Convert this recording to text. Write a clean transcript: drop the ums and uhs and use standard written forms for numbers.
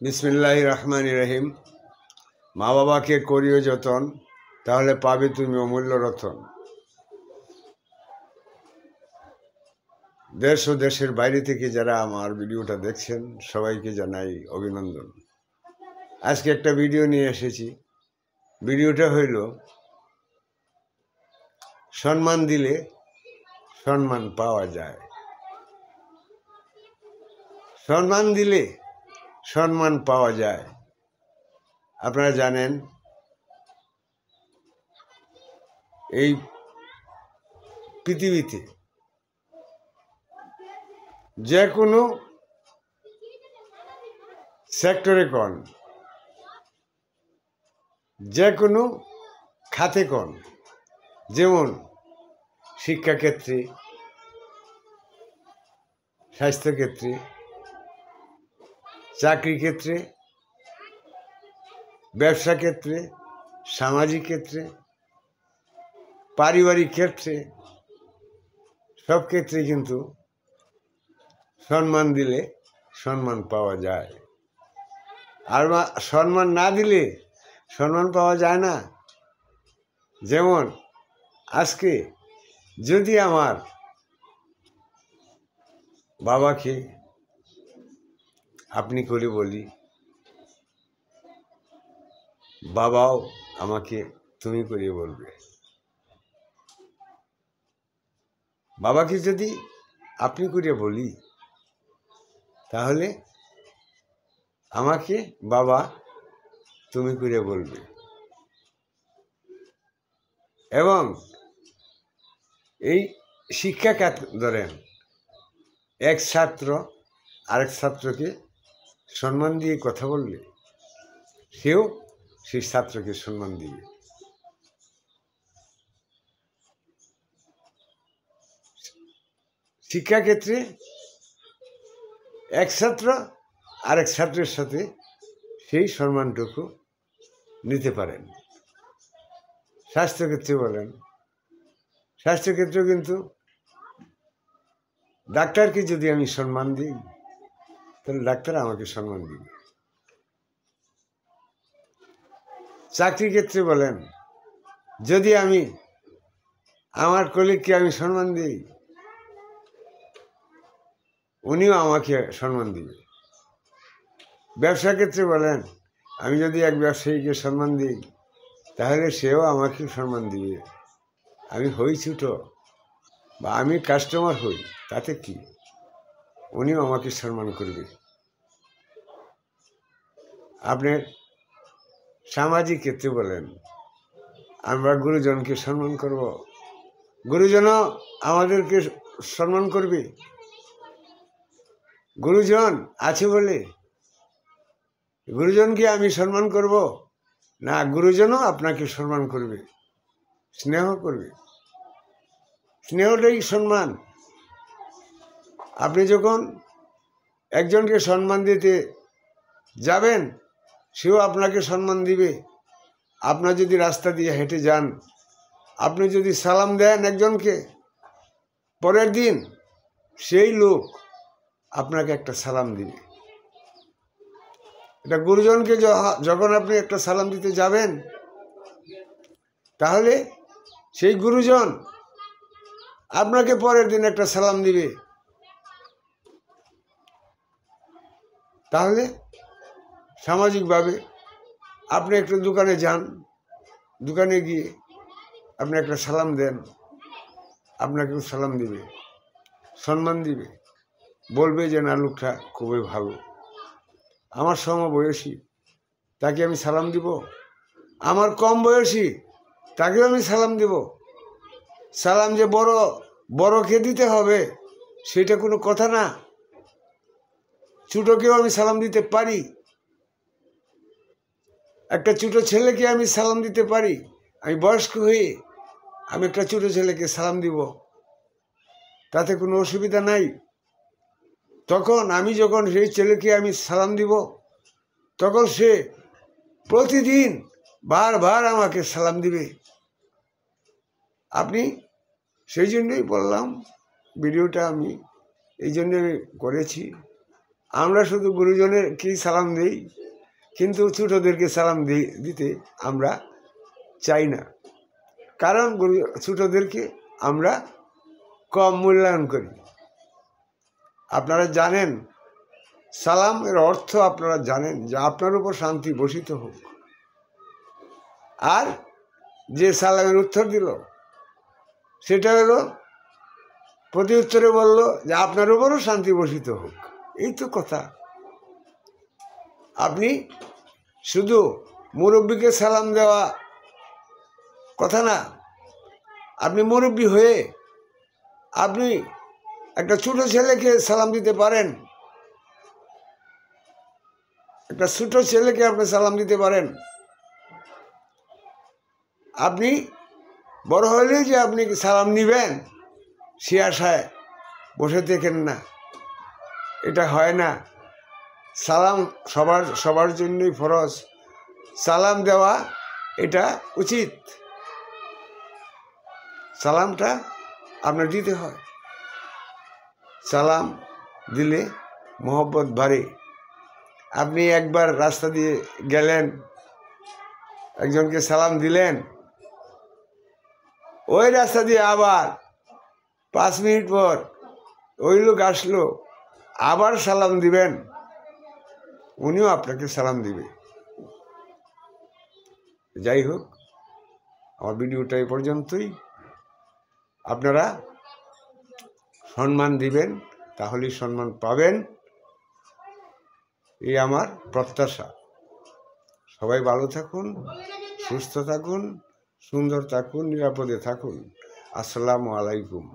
বিসমিল্লাহির রহমানির রহিম। মা বাবাকে করিও যতন, তাহলে পাবে তুমি অমূল্য রতন। দেশ ও দেশের বাইরে থেকে যারা আমার ভিডিওটা দেখছেন সবাইকে জানাই অভিনন্দন। আজকে একটা ভিডিও নিয়ে এসেছি। ভিডিওটা হইল সম্মান দিলে সম্মান পাওয়া যায়। সম্মান দিলে সম্মান পাওয়া যায়। আপনারা জানেন এই পৃথিবীতে যে কোনো সেক্টরে কোন, যে কোনো খাতে কোন, যেমন শিক্ষাক্ষেত্রে, স্বাস্থ্যক্ষেত্রে, চাকরি ক্ষেত্রে, ব্যবসা ক্ষেত্রে, সামাজিক ক্ষেত্রে, পারিবারিক ক্ষেত্রে, সব ক্ষেত্রে কিন্তু সম্মান দিলে সম্মান পাওয়া যায়। আর সম্মান না দিলে সম্মান পাওয়া যায় না। যেমন আজকে যদি আমার বাবাকে আপনি করে বলি, বাবাও আমাকে তুমি করে বলবে। বাবাকে যদি আপনি করে বলি, তাহলে আমাকে বাবা তুমি করে বলবে। এবং এই শিক্ষা ধরেন, এক ছাত্র আরেক ছাত্রকে সম্মান দিয়ে কথা বললে সেও সেই ছাত্রকে সম্মান দিবে। শিক্ষাক্ষেত্রে এক ছাত্র আরেক ছাত্রের সাথে সেই সম্মানটুকু নিতে পারেন। স্বাস্থ্যক্ষেত্রে বলেন, স্বাস্থ্যক্ষেত্রেও কিন্তু ডাক্তারকে যদি আমি সম্মান দিই, তাহলে ডাক্তার আমাকে সম্মান দিবে। চাকরি ক্ষেত্রে বলেন, যদি আমি আমার কলিগকে আমি সম্মান দিই, উনিও আমাকে সম্মান দিবে। ব্যবসা ক্ষেত্রে বলেন, আমি যদি এক ব্যবসায়ীকে সম্মান দিই, তাহলে সেও আমাকে সম্মান দিবে। আমি হই ছোট বা আমি কাস্টমার হই, তাতে কি, উনিও আমাকে সম্মান করবে। আপনার সামাজিক ক্ষেত্রে বলেন, আমরা গুরুজনকে সম্মান করব, গুরুজনও আমাদেরকে সম্মান করবে। গুরুজন আছে বলে গুরুজনকে আমি সম্মান করব না, গুরুজনও আপনাকে সম্মান করবে, স্নেহ করবে। স্নেহটাই সম্মান। আপনি যখন একজনকে সম্মান দিতে যাবেন, সেও আপনাকে সম্মান দিবে। আপনার যদি রাস্তা দিয়ে হেঁটে যান, আপনি যদি সালাম দেন একজনকে, পরের দিন সেই লোক আপনাকে একটা সালাম দিবে। এটা গুরুজনকে যখন আপনি একটা সালাম দিতে যাবেন, তাহলে সেই গুরুজন আপনাকে পরের দিন একটা সালাম দিবে। তাহলে সামাজিকভাবে আপনি একটা দোকানে যান, দোকানে গিয়ে আপনি একটা সালাম দেন, আপনাকেও সালাম দিবে, সম্মান দিবে, বলবে যে না, লোকটা খুবই ভালো। আমার সমবয়সী, তাকে আমি সালাম দিব। আমার কম বয়সী, তাকেও আমি সালাম দিব। সালাম যে বড়কে দিতে হবে সেটা কোনো কথা না। ছোটকেও আমি সালাম দিতে পারি। একটা ছোট ছেলেকে আমি সালাম দিতে পারি। আমি বয়স্ক হয়ে আমি একটা ছোট ছেলেকে সালাম দিব, তাতে কোনো অসুবিধা নাই। তখন আমি যখন সেই ছেলেকে আমি সালাম দিব, তখন সে প্রতিদিন বারবার আমাকে সালাম দিবে। আপনি সেই জন্যই বললাম, ভিডিওটা আমি এই জন্যে করেছি। আমরা শুধু গুরুজনের কি সালাম দিই, কিন্তু ছোটদেরকে সালাম দিতে আমরা চাই না। কারণ ছোটদেরকে আমরা কম মূল্যায়ন করি। আপনারা জানেন সালামের অর্থ, আপনারা জানেন যে আপনার উপর শান্তি বর্ষিত হোক। আর যে সালামের উত্তর দিল সেটা হলো প্রতি উত্তরে বলল যে আপনার উপরও শান্তি বর্ষিত হোক। এই তো কথা। আপনি শুধু মুরব্বীকে সালাম দেওয়া কথা না, আপনি মুরব্বী হয়ে আপনি একটা ছোট ছেলেকে সালাম দিতে পারেন, একটা ছোট ছেলেকে আপনি সালাম দিতে পারেন। আপনি বড় হলেই যে আপনি সালাম নিবেন সে আশায় বসে থাকেন না, এটা হয় না। সালাম সবার জন্যই ফরজ। সালাম দেওয়া এটা উচিত। সালামটা আপনার দিতে হয়। সালাম দিলে মহব্বত বাড়ে। আপনি একবার রাস্তা দিয়ে গেলেন, একজনকে সালাম দিলেন, ওই রাস্তা দিয়ে আবার 5 মিনিট পর ওই লোক আসলো, আবার সালাম দিবেন, উনিও আপনাকে সালাম দিবে। যাই হোক, আমার ভিডিওটা এই পর্যন্তই। আপনারা সম্মান দিবেন, তাহলেই সম্মান পাবেন, এই আমার প্রত্যাশা। সবাই ভালো থাকুন, সুস্থ থাকুন, সুন্দর থাকুন, নিরাপদে থাকুন। আসসালামু আলাইকুম।